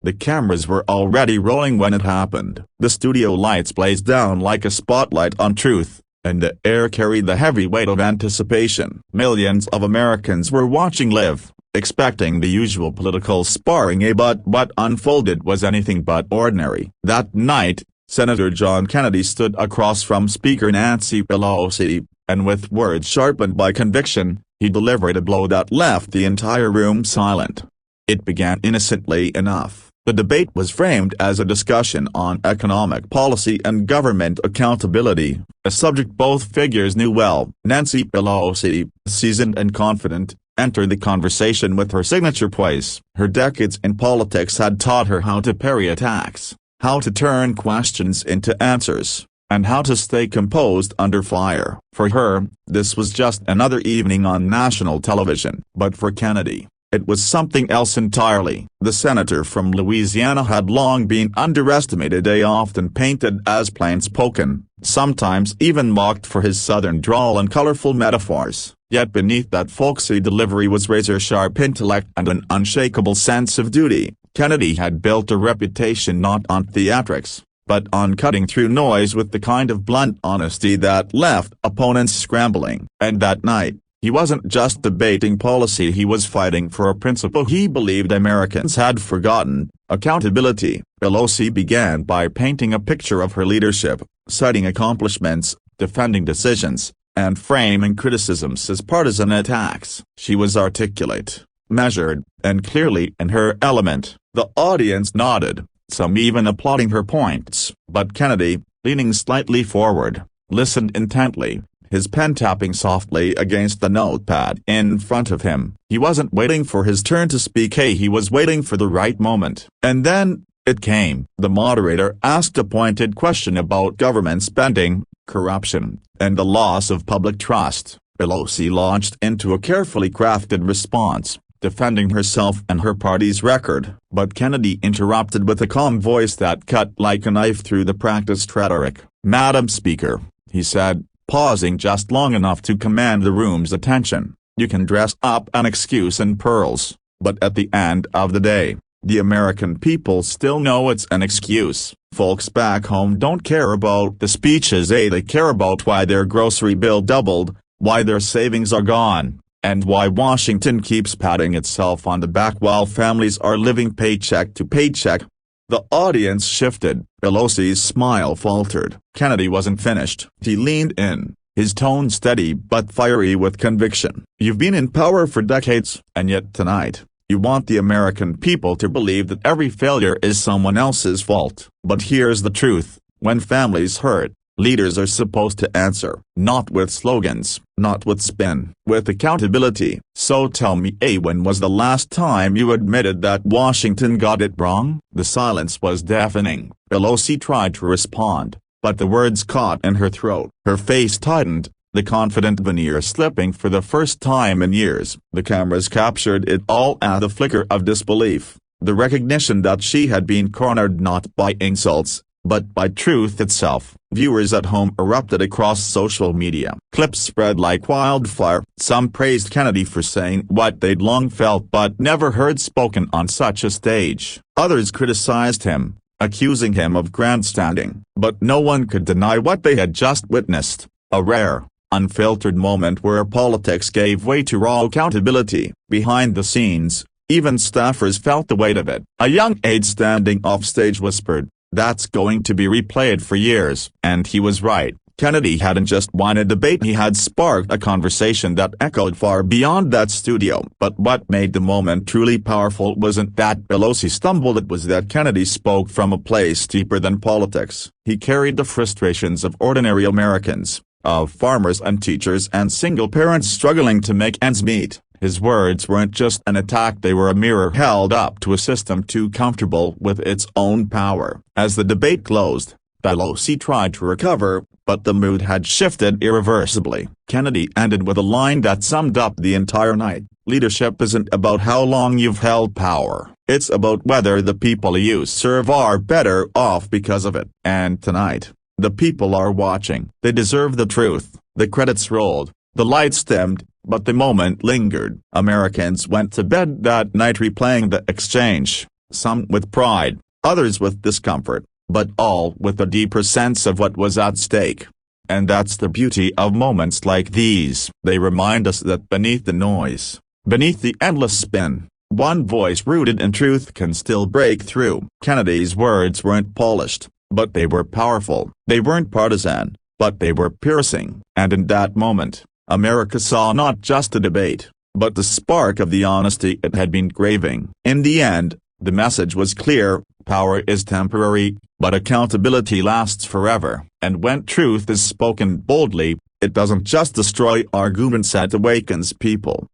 The cameras were already rolling when it happened. The studio lights blazed down like a spotlight on truth, and the air carried the heavy weight of anticipation. Millions of Americans were watching live, expecting the usual political sparring, but what unfolded was anything but ordinary. That night, Senator John Kennedy stood across from Speaker Nancy Pelosi, and with words sharpened by conviction, he delivered a blow that left the entire room silent. It began innocently enough. The debate was framed as a discussion on economic policy and government accountability, a subject both figures knew well. Nancy Pelosi, seasoned and confident, entered the conversation with her signature poise. Her decades in politics had taught her how to parry attacks, how to turn questions into answers, and how to stay composed under fire. For her, this was just another evening on national television. But for Kennedy, it was something else entirely. The senator from Louisiana had long been underestimated, often painted as plain-spoken, sometimes even mocked for his southern drawl and colorful metaphors. Yet beneath that folksy delivery was razor-sharp intellect and an unshakable sense of duty. Kennedy had built a reputation not on theatrics, but on cutting through noise with the kind of blunt honesty that left opponents scrambling. And that night, he wasn't just debating policy, he was fighting for a principle he believed Americans had forgotten: accountability. Pelosi began by painting a picture of her leadership, citing accomplishments, defending decisions, and framing criticisms as partisan attacks. She was articulate, measured, and clearly in her element. The audience nodded, some even applauding her points. But Kennedy, leaning slightly forward, listened intently, his pen tapping softly against the notepad in front of him. He wasn't waiting for his turn to speak, he was waiting for the right moment. And then, it came. The moderator asked a pointed question about government spending, corruption, and the loss of public trust. Pelosi launched into a carefully crafted response, defending herself and her party's record. But Kennedy interrupted with a calm voice that cut like a knife through the practiced rhetoric. "Madam Speaker," he said, pausing just long enough to command the room's attention, "you can dress up an excuse in pearls, but at the end of the day, the American people still know it's an excuse. Folks back home don't care about the speeches, they care about why their grocery bill doubled, why their savings are gone, and why Washington keeps patting itself on the back while families are living paycheck to paycheck." The audience shifted. Pelosi's smile faltered. Kennedy wasn't finished. He leaned in, his tone steady but fiery with conviction. "You've been in power for decades, and yet tonight, you want the American people to believe that every failure is someone else's fault. But here's the truth: when families hurt, leaders are supposed to answer, not with slogans, not with spin, with accountability. So tell me, when was the last time you admitted that Washington got it wrong?" The silence was deafening. Pelosi tried to respond, but the words caught in her throat. Her face tightened, the confident veneer slipping for the first time in years. The cameras captured it all, at the flicker of disbelief, the recognition that she had been cornered not by insults, but by truth itself. Viewers at home erupted across social media. Clips spread like wildfire. Some praised Kennedy for saying what they'd long felt but never heard spoken on such a stage. Others criticized him, accusing him of grandstanding. But no one could deny what they had just witnessed: a rare, unfiltered moment where politics gave way to raw accountability. Behind the scenes, even staffers felt the weight of it. A young aide standing offstage whispered, "That's going to be replayed for years." And he was right. Kennedy hadn't just won a debate, he had sparked a conversation that echoed far beyond that studio. But what made the moment truly powerful wasn't that Pelosi stumbled, it was that Kennedy spoke from a place deeper than politics. He carried the frustrations of ordinary Americans, of farmers and teachers and single parents struggling to make ends meet. His words weren't just an attack, they were a mirror held up to a system too comfortable with its own power. As the debate closed, Pelosi tried to recover, but the mood had shifted irreversibly. Kennedy ended with a line that summed up the entire night: "Leadership isn't about how long you've held power, it's about whether the people you serve are better off because of it." And tonight, the people are watching. They deserve the truth. The credits rolled, the lights dimmed, but the moment lingered. Americans went to bed that night replaying the exchange, some with pride, others with discomfort, but all with a deeper sense of what was at stake. And that's the beauty of moments like these. They remind us that beneath the noise, beneath the endless spin, one voice rooted in truth can still break through. Kennedy's words weren't polished, but they were powerful. They weren't partisan, but they were piercing. And in that moment, America saw not just a debate, but the spark of the honesty it had been craving. In the end, the message was clear: power is temporary, but accountability lasts forever. And when truth is spoken boldly, it doesn't just destroy arguments, it awakens people.